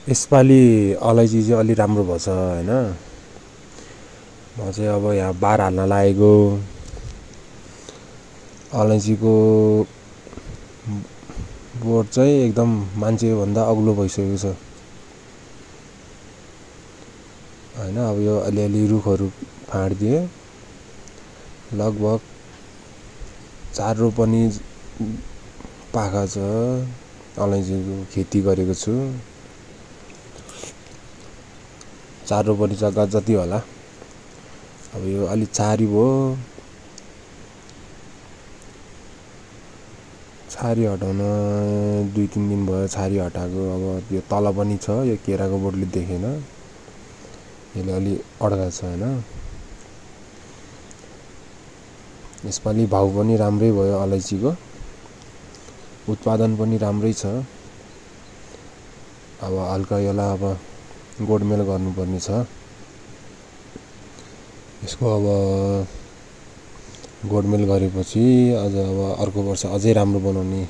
यसपालि अलैँची चाहिँ अलि राम्रो भएछ हैन। म चाहिँ अब यहाँ बार हाल्न लागेको। अलैँचीको बोट चाहिँ एकदम मान्छेभन्दा अग्लो भइसकेको छ हैन। अब यो अलिअलि रुखहरू फाँडिदिए लगभग 4 रोपनी पाखा छ अलैँचीको खेती गरेको छु। 4 रोपनी जग्गा जति होला। अब यो अलि छारी भयो, छारी हटाउन 2-3 दिन भयो छारी हटाएको। अब यो तल पनि छ, यो केराको बोटले देखेन, यसले अलि अड्का छ हैन। यसपालि भाउ पनि राम्रै भयो अलैँचीको, उत्पादन पनि राम्रै छ। अब हल्का यसलाई अब गोडमेल गर्नुपर्ने छ। यसको अब गोडमेल गरेपछि अझ अब अर्को वर्ष अझै राम्रो बनाउने